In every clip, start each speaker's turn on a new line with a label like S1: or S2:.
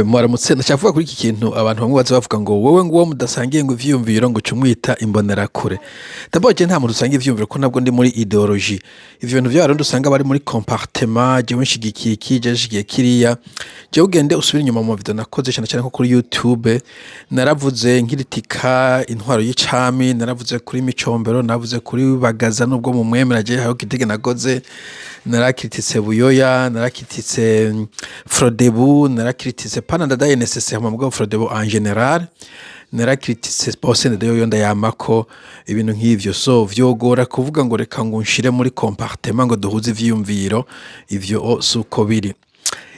S1: Mwaramutse ndacavuga kuri iki kintu abantu bamwe baza bavuga ngo wowe ngo uwo mudasangiye ngo ivyiyumviro ngo ucumwita imbonerakure. D'abord je nta muntu dusangiye ivyiyumviro ko ntabwo ndi muri idéologie. Ivyo bintu vy'abarundi usanga bari muri compartiment, jewe nshigikiye iki, jewe nshigikiye kiriya. Jewe ugende usubire inyuma mu video nakoze cane cane nko kuri YouTube, naravuze nkiritika intwaro y'icami, naravuze kuri Micombero, naravuze kuri Bagaza nubwo mu mwemera je hariho Kitege nakoze, narakrititse Buyoya, narakrititse Frodebu, narakrititse pana ndadaye nécessairement mugabo Frodebu en général, narakrititse bose ndayo ndayamako ibintu nk'ivyo. So vyogora kuvuga ngo reka ngo nshire muri compartiment ngo duhuze ivyiyumviro, ivyo suko biri.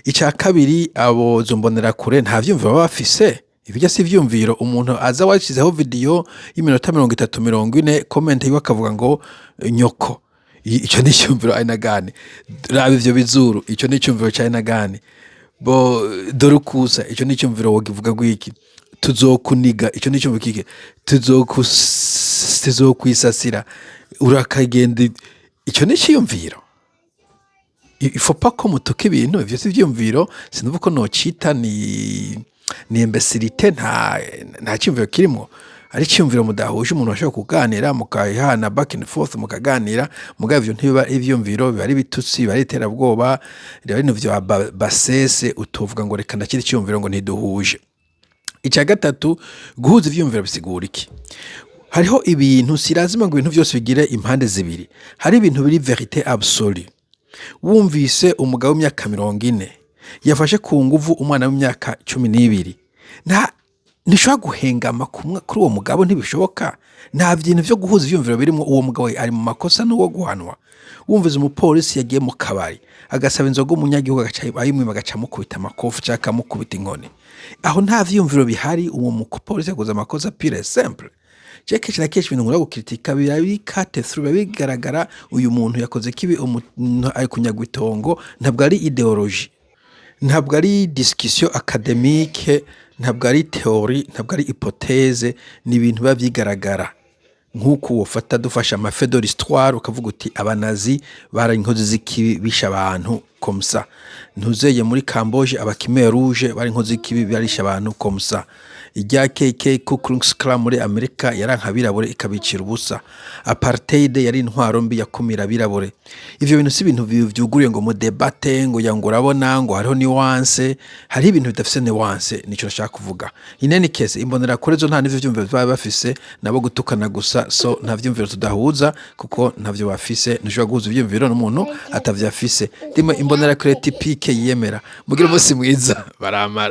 S1: Ica kabiri abo zombonera kure nta vyumviro baba bafise. Ibijya si ivyumviro umuntu aza washizeho video y'iminota 30-40 comment yiwe akavuga ngo nyoko. Ico ni icyumviro aina gani? Raba ivyo bizuru, ico ni icyumviro ca aina gani? Bo dorukusa, ico ni icyumviro wogivuga gwiki? Tuzokuniga, ico ni icyumviro kike? Tuzokwisasira, urakagenda, ico ni icyumviro. Il faut pas ko mutuka ibintu, ivyo si ivyumviro, sinuvuga ko nocita ni imbecilité, nta cyumviro kirimwo. Ari cyumviro mudahuje umuntu ashobora kuganira mukahana back and forth mukaganira mugabo ivyo ntibiba ivyumviro biba ari bitutsi biba ari terabwoba rero ibintu vyo basese utovuga ngo reka ndakiri cyumviro ngo ntiduhuje. Ica gatatu guhuza ivyumviro bisigura iki? Hariho ibintu sirazima ngo ibintu vyose bigire impande zibiri. Hari ibintu biri vérité absolue. Wumvise umugabo w'imyaka 40 yafashe ku nguvu umwana w'imyaka 12 nishobora guhengama kuri uwo mugabo ntibishoboka. Nta bintu vyo guhuza ivyumviro birimo uwo mugabo ari mu makosa n'uwo guhanwa. Wumvize umupolisi yagiye mu kabari agasaba inzoga umunyagihugu ayimwima agaca mukubita amakofu cyangwa mukubita inkoni, aho nta vyumviro bihari. Uwo mupolisi yakoze amakosa pure simple. Kenshi na kenshi ibintu nkora gukritika biri kate through bigaragara uyu muntu yakoze kibi, umuntu ari kunyagwa itongo. Ntabwo ari idéologie, ntabwo ari discussion académique, ntabwo ari théorie, ntabwo ari hypothèse, ni ibintu biba vyigaragara. Nk'uko wofata dufasha amafe de l'histoire ukavuga uti abanazi bara inkozi z'ikibi bisha abantu comme ça. Ntuzeye muri Camboge abakimer rouge bari inkozi z'ikibi barisha abantu comme ça. Ijya KK Ku Klux Klan muri Amerika yarankabirabure ikabicira ubusa. Apartheid yari intwaro mbi yakumira birabure. Ivyo bintu si ibintu vyuguriye ngo mu debate ngo yango urabona ngo hariho nuance, hari ibintu bidafise nuance. Nico nashaka kuvuga. In any case imbonera kure zo nta nivyo vyumviro baba bafise nabo gutukana gusa. So nta vyumviro tudahuza kuko ntavyo bafise. Nishobora guhuza ivyumviro n'umuntu atavyafise. Ndimo imbonera kure typique yemera. Mugira umunsi mwiza baramara.